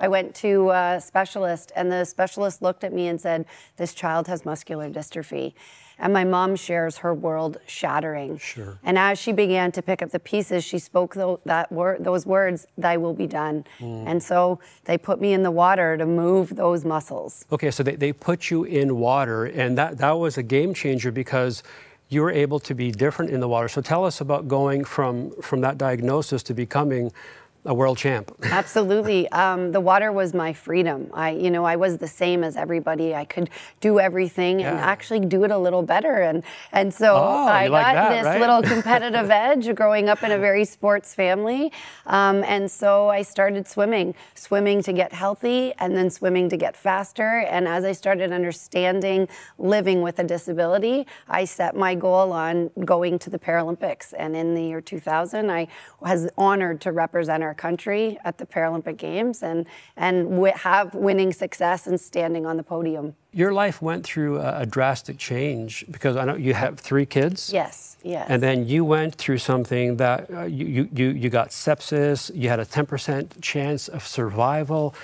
I went to a specialist, and the specialist looked at me and said, "This child has muscular dystrophy." And my mom shares her world shattering. Sure. And as she began to pick up the pieces, she spoke those words, "Thy will be done." And so they put me in the water to move those muscles. Okay, so they put you in water, and that was a game changer because you were able to be different in the water. So tell us about going from that diagnosis to becoming a world champ. Absolutely. The water was my freedom. I was the same as everybody. I could do everything and actually do it a little better. And so I got this little competitive edge growing up in a very sports family. And so I started swimming to get healthy and then swimming to get faster. And as I started understanding living with a disability, I set my goal on going to the Paralympics. And in the year 2000, I was honored to represent our country at the Paralympic Games and have winning success and standing on the podium. Your life went through a drastic change because I know you have 3 kids. Yes, yes. And then you went through something that you got sepsis, you had a 10% chance of survival.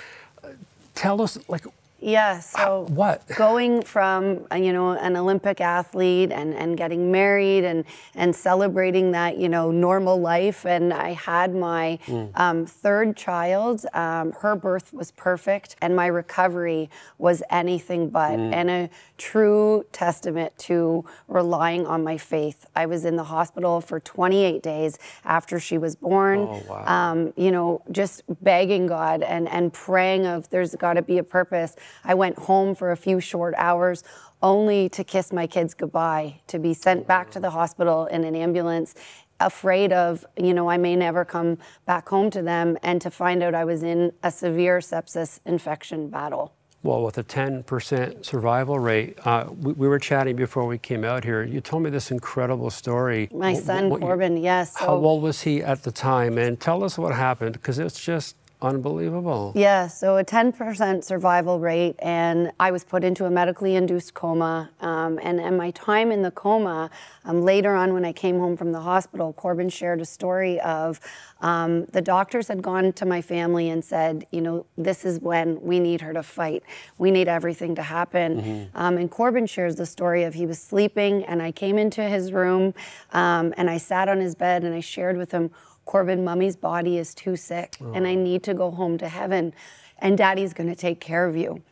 Tell us, like, yeah, so what? Going from, an Olympic athlete and getting married and celebrating that, normal life. And I had my 3rd child. Her birth was perfect and my recovery was anything but, and a true testament to relying on my faith. I was in the hospital for 28 days after she was born, just begging God and praying of there's got to be a purpose. I went home for a few short hours only to kiss my kids goodbye, to be sent back to the hospital in an ambulance, afraid of, I may never come back home to them, and to find out I was in a severe sepsis infection battle. Well, with a 10% survival rate, we were chatting before we came out here. You told me this incredible story. My son, Corbin, yes. How old was he at the time? And tell us what happened, because it's just unbelievable. Yeah, so a 10% survival rate, and I was put into a medically induced coma. And my time in the coma, later on when I came home from the hospital, Corbin shared a story of the doctors had gone to my family and said, this is when we need her to fight. We need everything to happen. And Corbin shares the story of he was sleeping, and I came into his room, and I sat on his bed, and I shared with him, "Corbin, Mommy's body is too sick, and I need to go home to heaven, and Daddy's going to take care of you."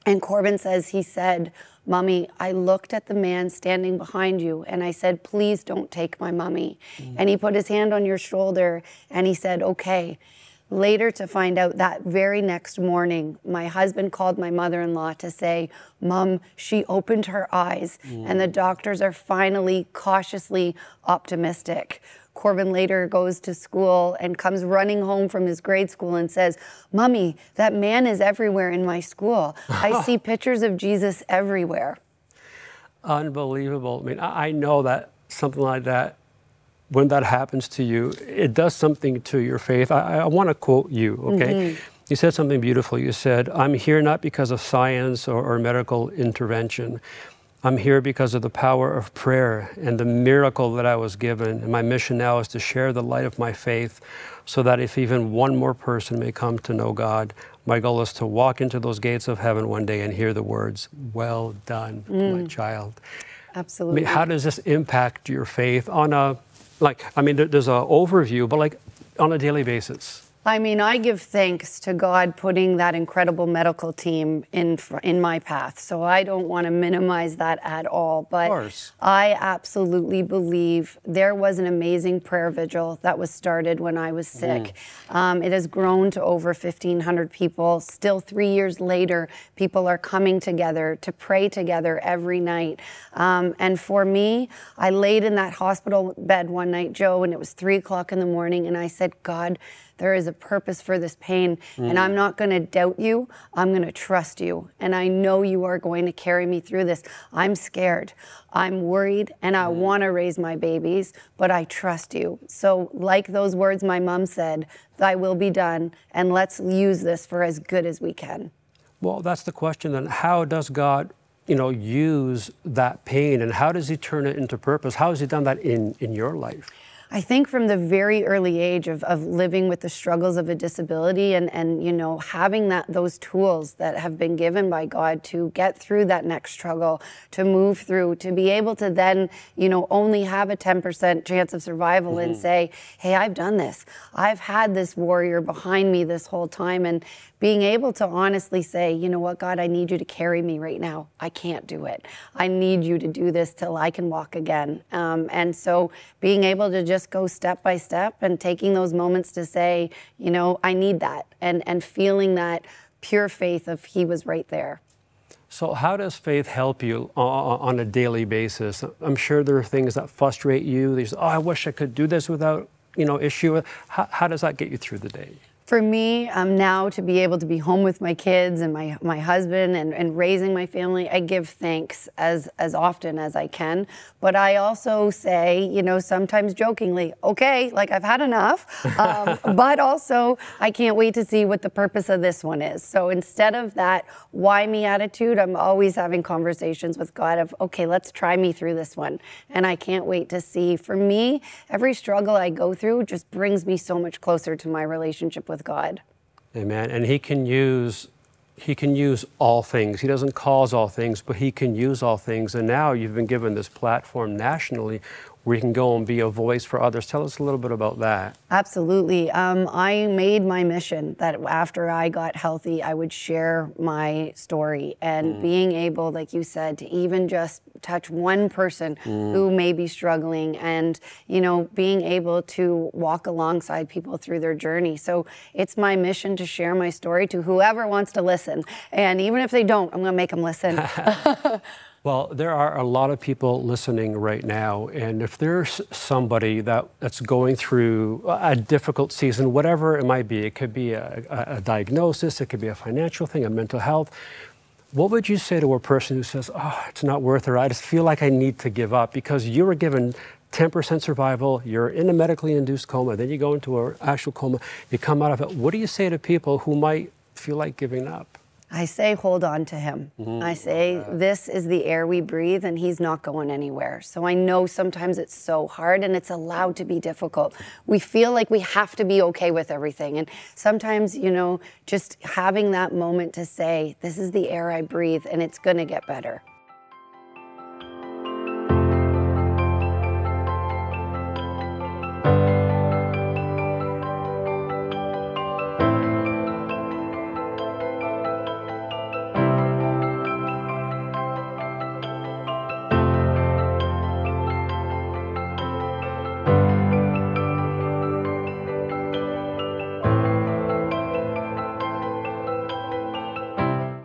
And Corbin says, he said, "Mommy, I looked at the man standing behind you, and I said, please don't take my mommy." And he put his hand on your shoulder, and he said, "Okay." Later to find out that very next morning, my husband called my mother-in-law to say, "Mom, she opened her eyes, and the doctors are finally cautiously optimistic." Corbin later goes to school and comes running home from his grade school and says, "Mommy, that man is everywhere in my school. I see pictures of Jesus everywhere." Unbelievable. I mean, I know that something like that, when that happens to you, it does something to your faith. I want to quote you, okay? You said something beautiful. You said, "I'm here not because of science or medical intervention. I'm here because of the power of prayer and the miracle that I was given. And my mission now is to share the light of my faith so that if even one more person may come to know God, my goal is to walk into those gates of heaven one day and hear the words, 'Well done, my child.'" Absolutely. I mean, how does this impact your faith on a, there's an overview, but on a daily basis? I mean, I give thanks to God putting that incredible medical team in my path. So I don't want to minimize that at all. But I absolutely believe there was an amazing prayer vigil that was started when I was sick. It has grown to over 1,500 people. Still 3 years later, people are coming together to pray together every night. And for me, I laid in that hospital bed one night, Joe, and it was 3 o'clock in the morning, and I said, "God, there is a purpose for this pain, and I'm not going to doubt you. I'm going to trust you, and I know you are going to carry me through this. I'm scared, I'm worried, and I want to raise my babies, but I trust you." So like those words my mom said, "Thy will be done, and let's use this for as good as we can." Well, that's the question then. How does God, use that pain, and how does he turn it into purpose? How has he done that in your life? I think from the very early age of living with the struggles of a disability and you know, having those tools that have been given by God to get through that next struggle, to move through, to be able to then, you know, only have a 10% chance of survival and say, hey, I've done this. I've had this warrior behind me this whole time, and being able to honestly say, you know what, God, I need you to carry me right now. I can't do it. I need you to do this till I can walk again. And so being able to just go step by step and taking those moments to say, you know, I need that, and feeling that pure faith of He was right there. So how does faith help you on a daily basis? I'm sure there are things that frustrate you. There's, oh, I wish I could do this without, you know, issue. How does that get you through the day? For me, now to be able to be home with my kids and my husband and raising my family, I give thanks as often as I can. But I also say, you know, sometimes jokingly, okay, like I've had enough, but also I can't wait to see what the purpose of this one is. So instead of that why me attitude, I'm always having conversations with God of, okay, let's try me through this one. And I can't wait to see. For me, every struggle I go through just brings me so much closer to my relationship with God. Amen. And He can use all things. He doesn't cause all things, but He can use all things. And now you've been given this platform nationally where you can go and be a voice for others. Tell us a little bit about that. Absolutely. I made my mission that after I got healthy, I would share my story, and being able, like you said, to even just touch one person who may be struggling, and, you know, being able to walk alongside people through their journey. So it's my mission to share my story to whoever wants to listen. And even if they don't, I'm going to make them listen. Well, there are a lot of people listening right now, and if there's somebody that's going through a difficult season, whatever it might be, it could be a diagnosis, it could be a financial thing, a mental health, what would you say to a person who says, oh, it's not worth it, or I just feel like I need to give up? Because you were given 10% survival, you're in a medically induced coma, then you go into an actual coma, you come out of it. What do you say to people who might feel like giving up? I say, hold on to Him. I say, this is the air we breathe, and He's not going anywhere. So I know sometimes it's so hard, and it's allowed to be difficult. We feel like we have to be okay with everything. And sometimes, you know, just having that moment to say, this is the air I breathe, and it's going to get better.